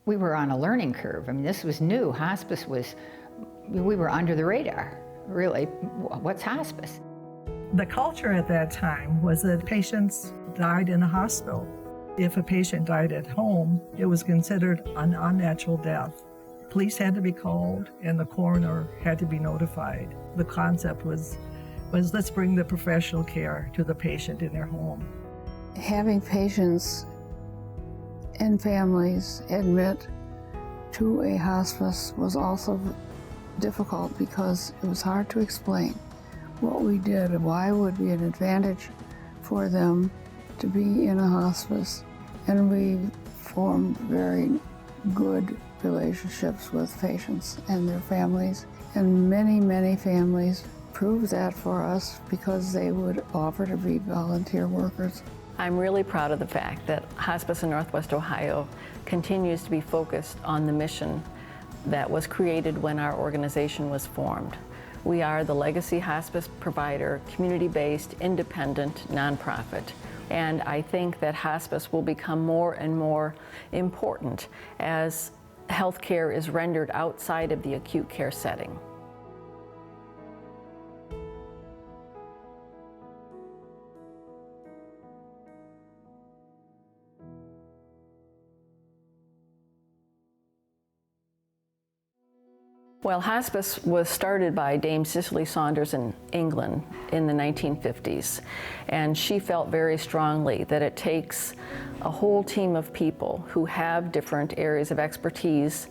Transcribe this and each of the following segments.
We were on a learning curve. I mean, this was new. Hospice was, we were under the radar, really. What's hospice? The culture at that time was that patients died in a hospital. If a patient died at home, it was considered an unnatural death. Police had to be called and the coroner had to be notified. The concept was let's bring the professional care to the patient in their home. Having patients and families admit to a hospice was also difficult because it was hard to explain what we did and why it would be an advantage for them to be in a hospice. And we formed very good relationships with patients and their families. And many, many families proved that for us because they would offer to be volunteer workers. I'm really proud of the fact that Hospice of Northwest Ohio continues to be focused on the mission that was created when our organization was formed. We are the legacy hospice provider, community-based, independent, nonprofit. And I think that hospice will become more and more important as healthcare is rendered outside of the acute care setting. Well, hospice was started by Dame Cicely Saunders in England in the 1950s, and she felt very strongly that it takes a whole team of people who have different areas of expertise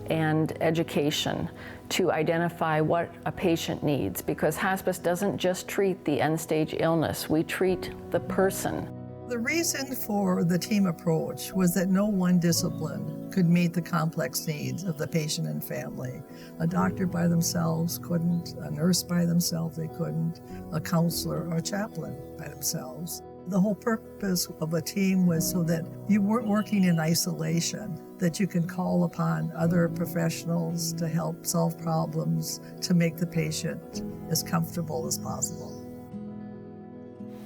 and education to identify what a patient needs, because hospice doesn't just treat the end-stage illness, we treat the person. The reason for the team approach was that no one discipline could meet the complex needs of the patient and family. A doctor by themselves couldn't, a nurse by themselves they couldn't, a counselor or a chaplain by themselves. The whole purpose of a team was so that you weren't working in isolation, that you can call upon other professionals to help solve problems, to make the patient as comfortable as possible.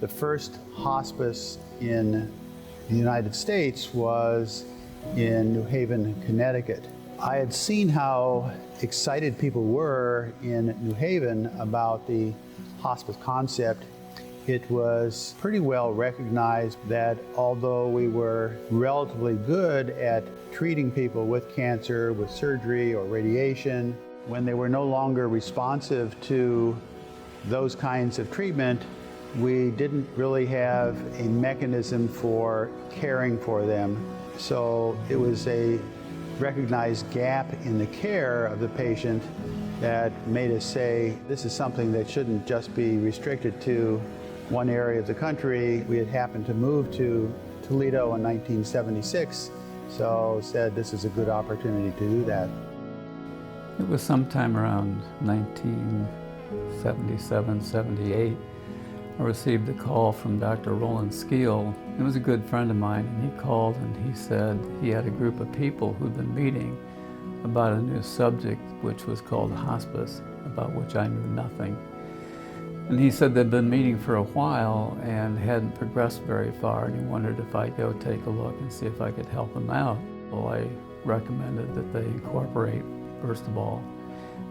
The first hospice in the United States was in New Haven, Connecticut. I had seen how excited people were in New Haven about the hospice concept. It was pretty well recognized that although we were relatively good at treating people with cancer, with surgery or radiation, when they were no longer responsive to those kinds of treatment, we didn't really have a mechanism for caring for them. So it was a recognized gap in the care of the patient that made us say, this is something that shouldn't just be restricted to one area of the country. We had happened to move to Toledo in 1976, so said this is a good opportunity to do that. It was sometime around 1977, 78. I received a call from Dr. Roland Skeel. He was a good friend of mine, and he called and he said he had a group of people who'd been meeting about a new subject which was called hospice, about which I knew nothing. And he said they'd been meeting for a while and hadn't progressed very far, and he wondered if I'd go take a look and see if I could help them out. Well, I recommended that they incorporate, first of all.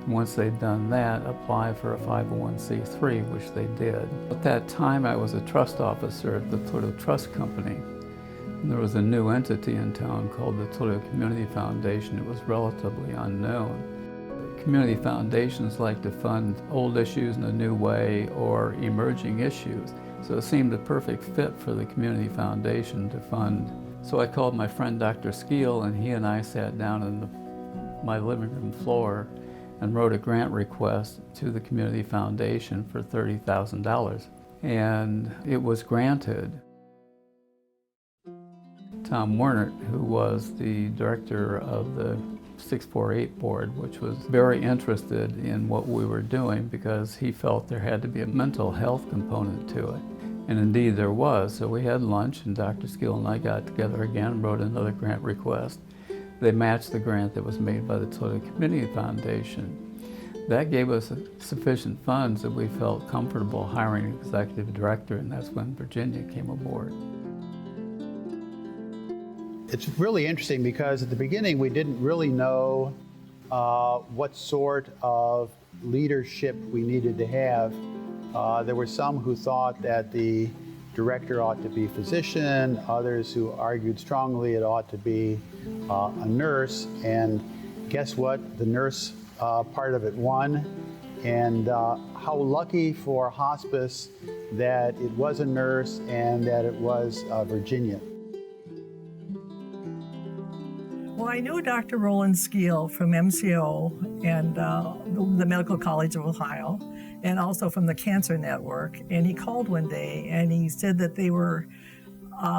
Once they'd done that, apply for a 501c3, which they did. At that time, I was a trust officer at the Toledo Trust Company. And there was a new entity in town called the Toledo Community Foundation. It was relatively unknown. Community foundations like to fund old issues in a new way or emerging issues. So it seemed a perfect fit for the Community Foundation to fund. So I called my friend Dr. Skeel, and he and I sat down on my living room floor and wrote a grant request to the Community Foundation for $30,000. And it was granted. Tom Wernert, who was the director of the 648 board, which was very interested in what we were doing because he felt there had to be a mental health component to it. And indeed there was. So we had lunch, and Dr. Skeel and I got together again and wrote another grant request. They matched the grant that was made by the Toledo Community Foundation. That gave us sufficient funds that we felt comfortable hiring an executive director, and that's when Virginia came aboard. It's really interesting because at the beginning we didn't really know what sort of leadership we needed to have. There were some who thought that the director ought to be a physician, others who argued strongly it ought to be a nurse, and guess what? The nurse part of it won. And how lucky for hospice that it was a nurse and that it was Virginia. Well, I knew Dr. Roland Skeel from MCO and the Medical College of Ohio, and also from the Cancer Network. And he called one day and he said that they were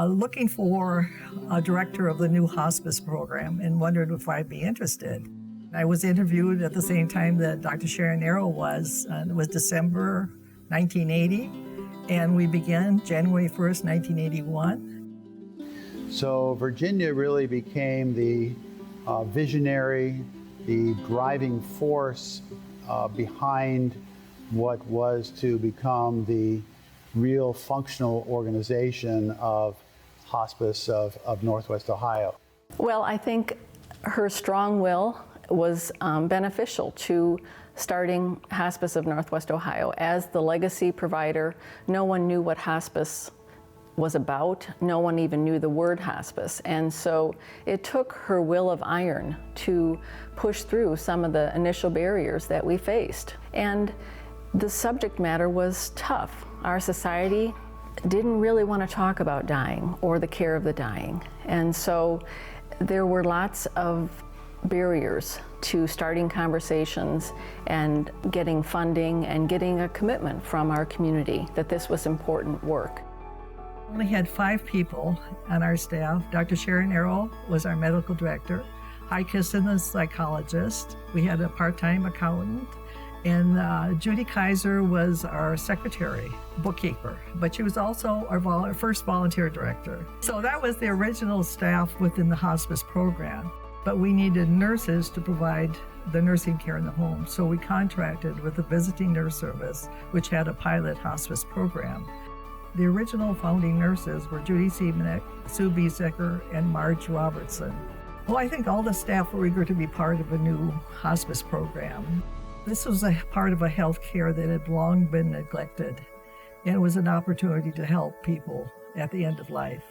looking for a director of the new hospice program and wondered if I'd be interested. I was interviewed at the same time that Dr. Sharon Arrow was. It was December 1980, and we began January 1st, 1981. So Virginia really became the visionary, the driving force behind what was to become the real functional organization of Hospice of Northwest Ohio. Well, I think her strong will was beneficial to starting Hospice of Northwest Ohio. As the legacy provider, no one knew what hospice was about. No one even knew the word hospice. And so it took her will of iron to push through some of the initial barriers that we faced. And the subject matter was tough. Our society didn't really want to talk about dying or the care of the dying. And so there were lots of barriers to starting conversations and getting funding and getting a commitment from our community that this was important work. We only had 5 people on our staff. Dr. Sharon Arrow was our medical director, Heikison, the psychologist. We had a part-time accountant, and Judy Kaiser was our secretary, bookkeeper, but she was also our first volunteer director. So that was the original staff within the hospice program. But we needed nurses to provide the nursing care in the home. So we contracted with the Visiting Nurse Service, which had a pilot hospice program. The original founding nurses were Judy Siebenick, Sue Biesecker, and Marge Robertson. Well, I think all the staff were eager to be part of a new hospice program. This was a part of a health care that had long been neglected, and it was an opportunity to help people at the end of life.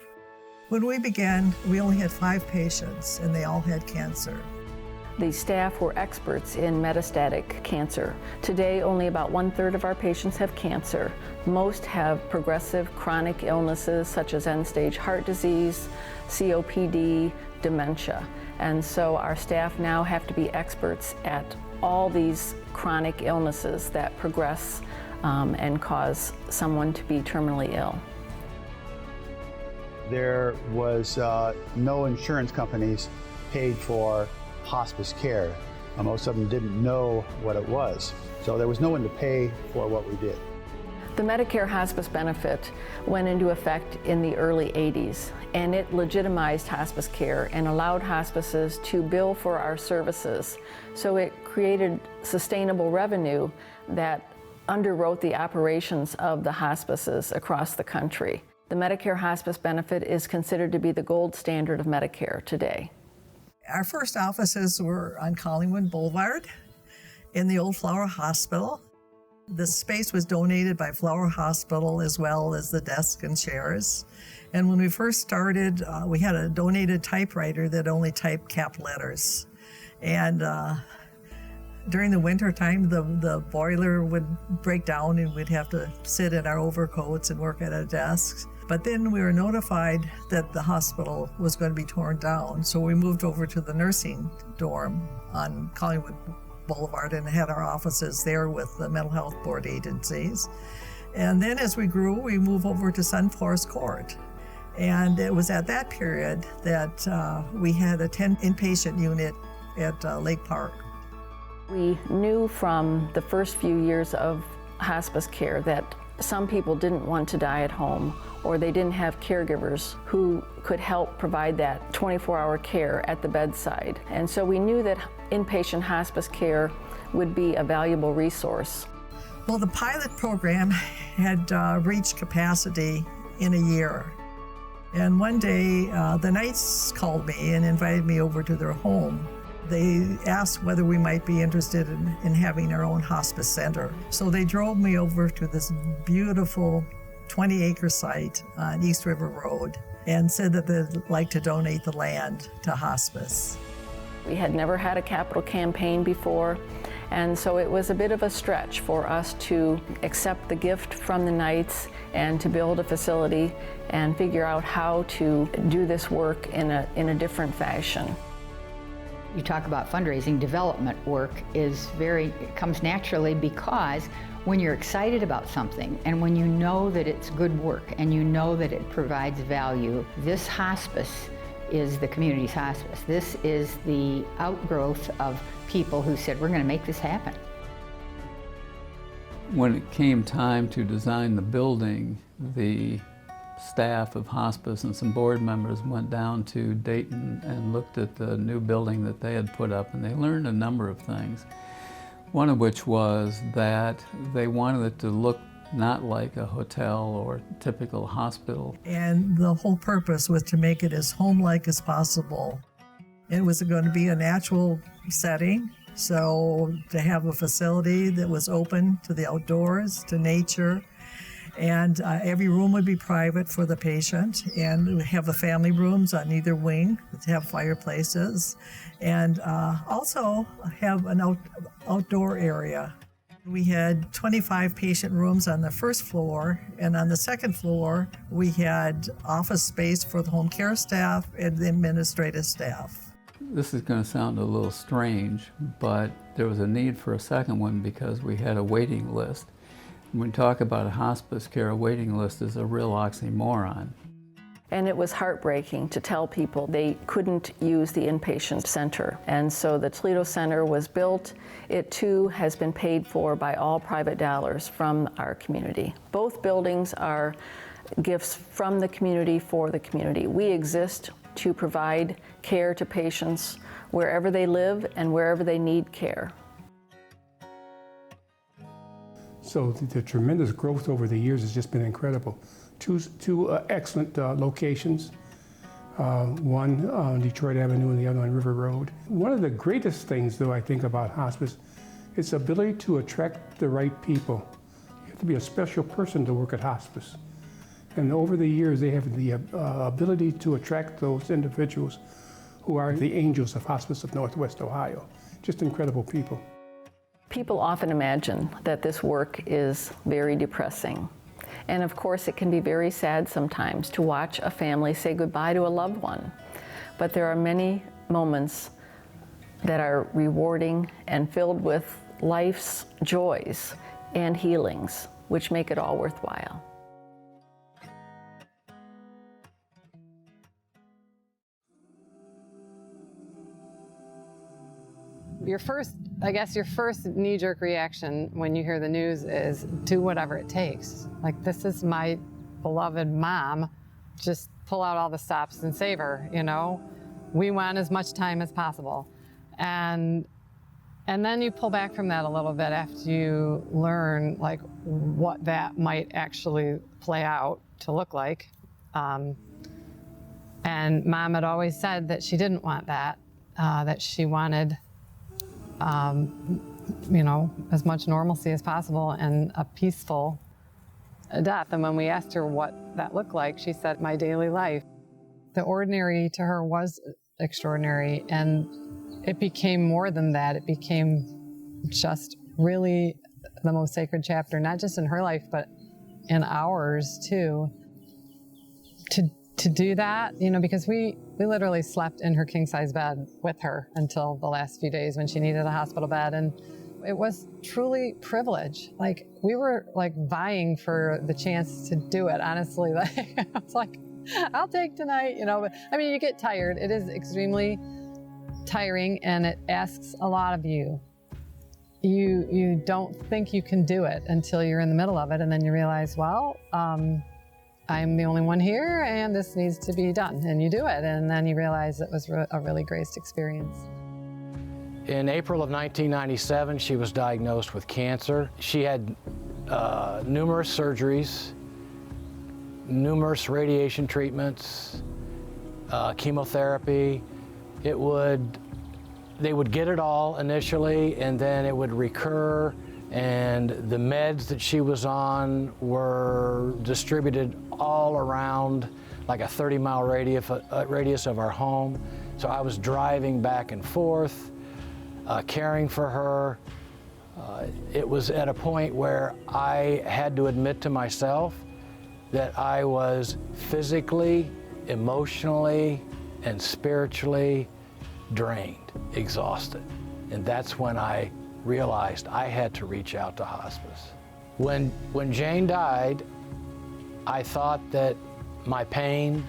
When we began, we only had 5 patients, and they all had cancer. The staff were experts in metastatic cancer. Today, only about 1/3 of our patients have cancer. Most have progressive chronic illnesses such as end-stage heart disease, COPD, dementia. And so our staff now have to be experts at all these chronic illnesses that progress and cause someone to be terminally ill. There was no insurance companies paid for hospice care. Most of them didn't know what it was. So there was no one to pay for what we did. The Medicare hospice benefit went into effect in the early 80s, and it legitimized hospice care and allowed hospices to bill for our services. So it created sustainable revenue that underwrote the operations of the hospices across the country. The Medicare hospice benefit is considered to be the gold standard of Medicare today. Our first offices were on Collingwood Boulevard in the old Flower Hospital. The space was donated by Flower Hospital as well as the desk and chairs. And when we first started, we had a donated typewriter that only typed cap letters. And during the winter time, the boiler would break down and we'd have to sit in our overcoats and work at our desks. But then we were notified that the hospital was going to be torn down, so we moved over to the nursing dorm on Collingwood Boulevard and had our offices there with the mental health board agencies. And then as we grew, we moved over to Sun Forest Court. And it was at that period that we had a 10 inpatient unit at Lake Park. We knew from the first few years of hospice care that some people didn't want to die at home, or they didn't have caregivers who could help provide that 24-hour care at the bedside. And so we knew that inpatient hospice care would be a valuable resource. Well, the pilot program had reached capacity in a year. And one day, the Knights called me and invited me over to their home. They asked whether we might be interested in having our own hospice center. So they drove me over to this beautiful 20-acre site on East River Road and said that they'd like to donate the land to hospice. We had never had a capital campaign before, and so it was a bit of a stretch for us to accept the gift from the Knights and to build a facility and figure out how to do this work in a different fashion. You talk about fundraising, development work comes naturally because when you're excited about something and when you know that it's good work and you know that it provides value, this hospice is the community's hospice. This is the outgrowth of people who said, we're going to make this happen. When it came time to design the building, the staff of hospice and some board members went down to Dayton and looked at the new building that they had put up, and they learned a number of things. One of which was that they wanted it to look not like a hotel or typical hospital. And the whole purpose was to make it as home-like as possible. It was going to be a natural setting, so to have a facility that was open to the outdoors, to nature, and every room would be private for the patient, and we have the family rooms on either wing that have fireplaces, and also have an outdoor area. We had 25 patient rooms on the first floor, and on the second floor we had office space for the home care staff and the administrative staff. This is going to sound a little strange, but there was a need for a second one because we had a waiting list. When we talk about a hospice care, a waiting list is a real oxymoron. And it was heartbreaking to tell people they couldn't use the inpatient center. And so the Toledo Center was built. It too has been paid for by all private dollars from our community. Both buildings are gifts from the community for the community. We exist to provide care to patients wherever they live and wherever they need care. So the tremendous growth over the years has just been incredible. Two excellent locations, one on Detroit Avenue and the other on River Road. One of the greatest things, though, I think about hospice is the ability to attract the right people. You have to be a special person to work at hospice. And over the years, they have the ability to attract those individuals who are the angels of Hospice of Northwest Ohio. Just incredible people. People often imagine that this work is very depressing. And of course, it can be very sad sometimes to watch a family say goodbye to a loved one. But there are many moments that are rewarding and filled with life's joys and healings, which make it all worthwhile. Your first knee-jerk reaction when you hear the news is do whatever it takes. Like, this is my beloved mom, just pull out all the stops and save her, you know? We want as much time as possible. And then you pull back from that a little bit after you learn like what that might actually play out to look like. And Mom had always said that she didn't want that, that she wanted you know, as much normalcy as possible and a peaceful death. And when we asked her what that looked like, she said, my daily life. The ordinary to her was extraordinary, and it became more than that. It became just really the most sacred chapter, not just in her life, but in ours too. To do that, you know, because we literally slept in her king-size bed with her until the last few days when she needed a hospital bed, and it was truly privilege. Like, we were like vying for the chance to do it, honestly. Like, I was like, I'll take tonight, you know. But I mean, you get tired. It is extremely tiring, and it asks a lot of you. You don't think you can do it until you're in the middle of it, and then you realize, well, I'm the only one here, and this needs to be done, and you do it, and then you realize it was a really great experience. In April of 1997, she was diagnosed with cancer. She had numerous surgeries, numerous radiation treatments, chemotherapy. They would get it all initially, and then it would recur, and the meds that she was on were distributed all around like a 30-mile radius of our home. So I was driving back and forth, caring for her. It was at a point where I had to admit to myself that I was physically, emotionally, and spiritually drained, exhausted. And that's when I realized I had to reach out to hospice. When Jane died, I thought that my pain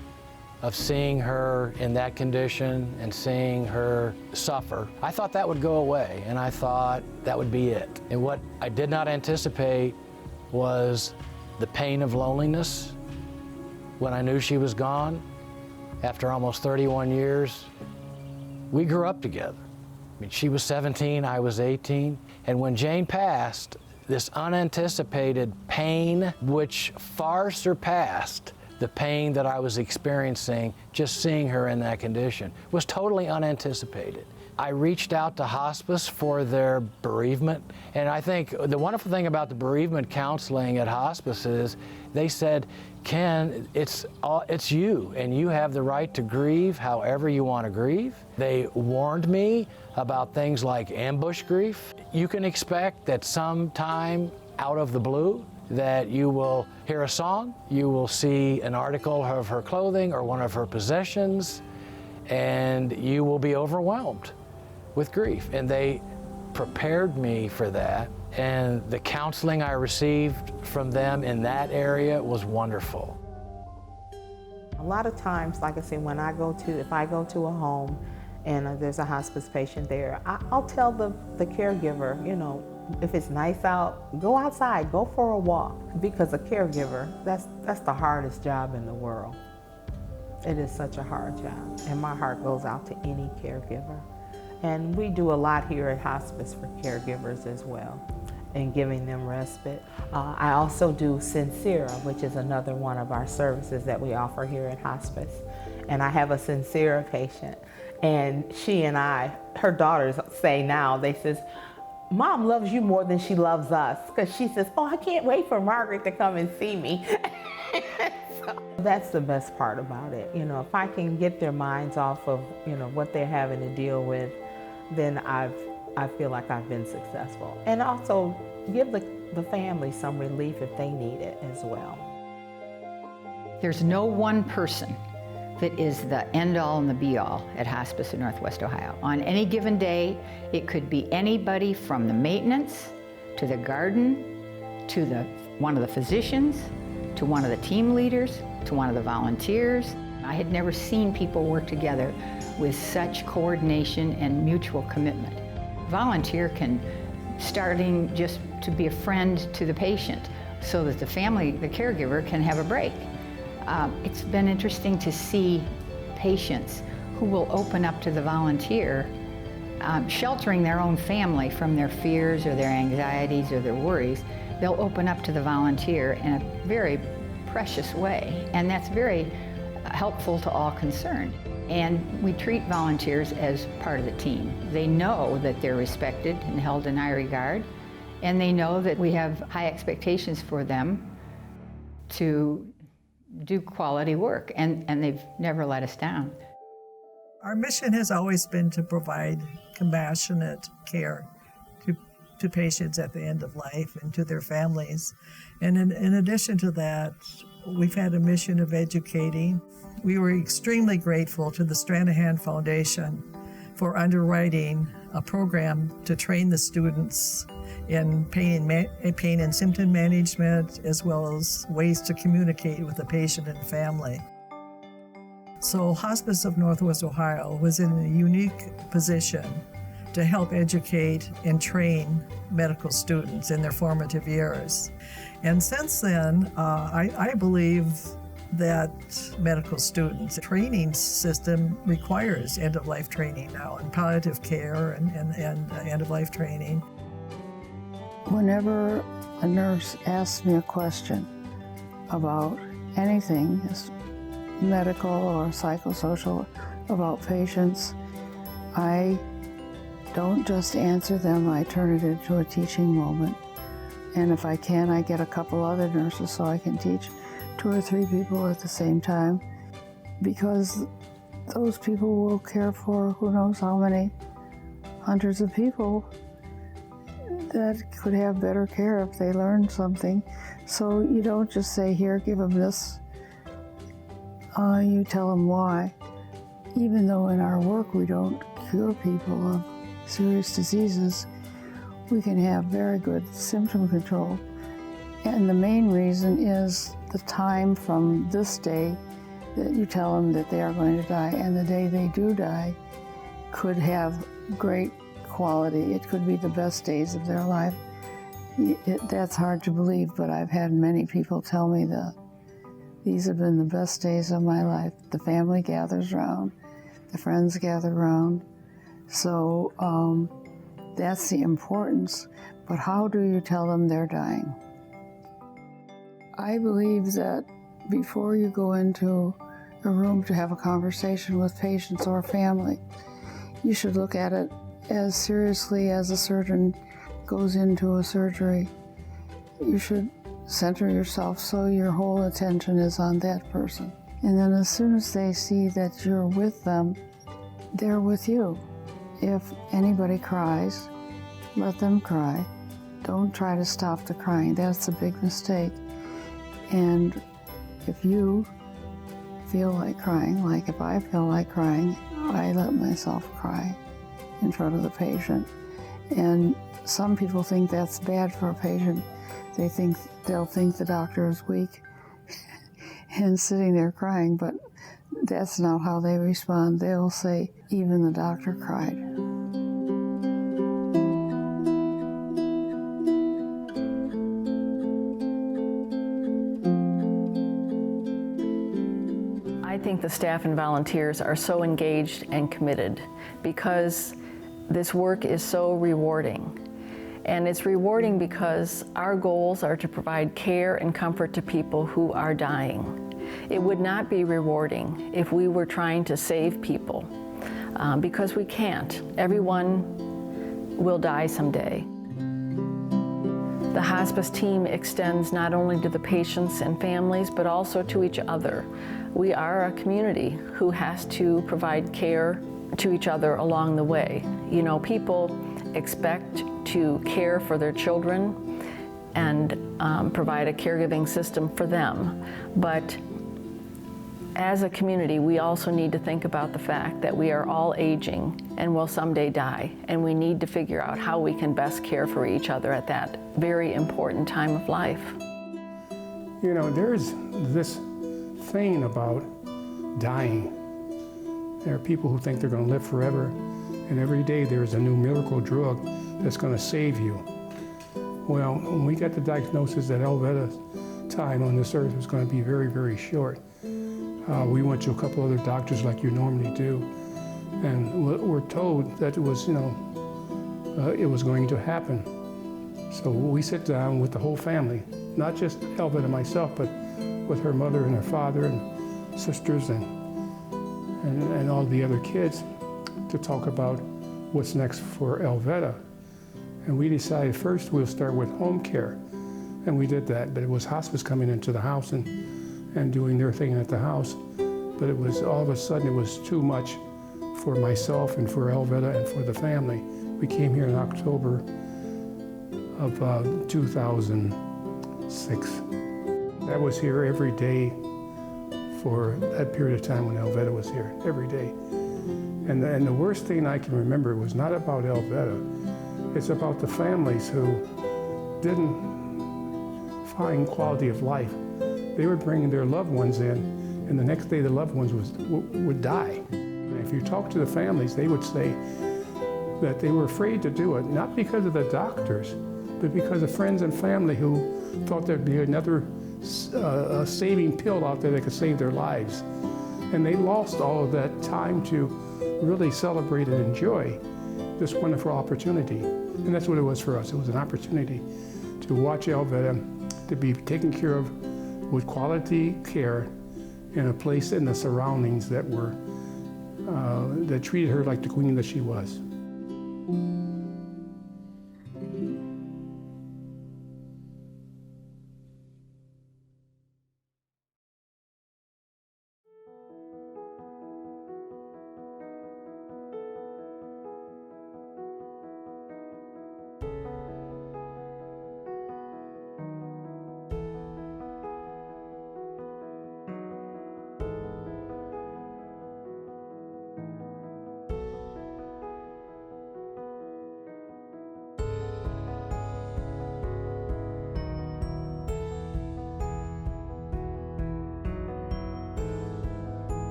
of seeing her in that condition and seeing her suffer, I thought that would go away, and I thought that would be it. And what I did not anticipate was the pain of loneliness when I knew she was gone. After almost 31 years, we grew up together. I mean, she was 17, I was 18, and when Jane passed, this unanticipated pain, which far surpassed the pain that I was experiencing just seeing her in that condition, was totally unanticipated. I reached out to hospice for their bereavement, and I think the wonderful thing about the bereavement counseling at hospice is they said, Ken, it's you, and you have the right to grieve however you want to grieve. They warned me about things like ambush grief. You can expect that sometime out of the blue that you will hear a song, you will see an article of her clothing or one of her possessions, and you will be overwhelmed with grief. And they prepared me for that, and the counseling I received from them in that area was wonderful. A lot of times, like I say, if I go to a home and there's a hospice patient there, I'll tell the caregiver, you know, if it's nice out, go outside, go for a walk. Because a caregiver, that's the hardest job in the world. It is such a hard job, and my heart goes out to any caregiver. And we do a lot here at hospice for caregivers as well, and giving them respite. I also do Sincera, which is another one of our services that we offer here at hospice. And I have a Sincera patient, and she and her daughters say now, they says, Mom loves you more than she loves us, because she says, oh, I can't wait for Margaret to come and see me. So that's the best part about it. You know, if I can get their minds off of, you know, what they're having to deal with, then I feel like I've been successful. And also give the family some relief if they need it as well. There's no one person that is the end-all and the be-all at Hospice of Northwest Ohio. On any given day, it could be anybody from the maintenance, to the garden, to one of the physicians, to one of the team leaders, to one of the volunteers. I had never seen people work together with such coordination and mutual commitment. Volunteer can, starting just to be a friend to the patient so that the family, the caregiver, can have a break. It's been interesting to see patients who will open up to the volunteer, sheltering their own family from their fears or their anxieties or their worries. They'll open up to the volunteer in a very precious way, and that's very helpful to all concerned. And we treat volunteers as part of the team. They know that they're respected and held in high regard, and they know that we have high expectations for them to do quality work, and they've never let us down. Our mission has always been to provide compassionate care to patients at the end of life and to their families. And in addition to that, we've had a mission of educating. We were extremely grateful to the Stranahan Foundation for underwriting a program to train the students in pain and symptom management, as well as ways to communicate with the patient and family. So Hospice of Northwest Ohio was in a unique position to help educate and train medical students in their formative years. And since then, I believe that medical students' training system requires end-of-life training now, and palliative care and end-of-life training. Whenever a nurse asks me a question about anything medical or psychosocial about patients, I don't just answer them, I turn it into a teaching moment. And if I can, I get a couple other nurses so I can teach 2 or 3 people at the same time, because those people will care for who knows how many hundreds of people that could have better care if they learned something. So you don't just say, here, give them this. You tell them why. Even though in our work we don't cure people of serious diseases, we can have very good symptom control. And the main reason is the time from this day that you tell them that they are going to die and the day they do die could have great quality. It could be the best days of their life. That's hard to believe, but I've had many people tell me that these have been the best days of my life. The family gathers around, the friends gather around. So that's the importance. But how do you tell them they're dying? I believe that before you go into a room to have a conversation with patients or family, you should look at it as seriously as a surgeon goes into a surgery. You should center yourself so your whole attention is on that person. And then as soon as they see that you're with them, they're with you. If anybody cries, let them cry. Don't try to stop the crying. That's a big mistake. And if you feel like crying, like if I feel like crying, I let myself cry in front of the patient. And some people think that's bad for a patient. They'll think the doctor is weak and sitting there crying, but that's not how they respond. They'll say, even the doctor cried. I think the staff and volunteers are so engaged and committed because this work is so rewarding. And it's rewarding because our goals are to provide care and comfort to people who are dying. It would not be rewarding if we were trying to save people, because we can't. Everyone will die someday. The hospice team extends not only to the patients and families, but also to each other. We are a community who has to provide care to each other along the way. You know, people expect to care for their children and provide a caregiving system for them. But as a community, we also need to think about the fact that we are all aging and will someday die, and we need to figure out how we can best care for each other at that very important time of life. You know, there's this thing about dying. There are people who think they're going to live forever, and every day there's a new miracle drug that's going to save you. Well, when we got the diagnosis that Elvetta's time on this earth was going to be very, very short, we went to a couple other doctors like you normally do, and we're told that it was, it was going to happen. So we sit down with the whole family, not just Elvetta and myself, but with her mother and her father and sisters and all the other kids to talk about what's next for Elvetta. And we decided first we'll start with home care. And we did that, but it was hospice coming into the house and doing their thing at the house. But it was, all of a sudden, it was too much for myself and for Elvetta and for the family. We came here in October of 2006. I was here every day for that period of time when Elvetta was here, every day. And the worst thing I can remember was not about Elvetta, it's about the families who didn't find quality of life. They were bringing their loved ones in, and the next day the loved ones would die. And if you talk to the families, they would say that they were afraid to do it, not because of the doctors, but because of friends and family who thought there'd be another saving pill out there that could save their lives. And they lost all of that time to really celebrate and enjoy this wonderful opportunity. And that's what it was for us. It was an opportunity to watch Elvetta, to be taken care of with quality care in a place in the surroundings that were that treated her like the queen that she was.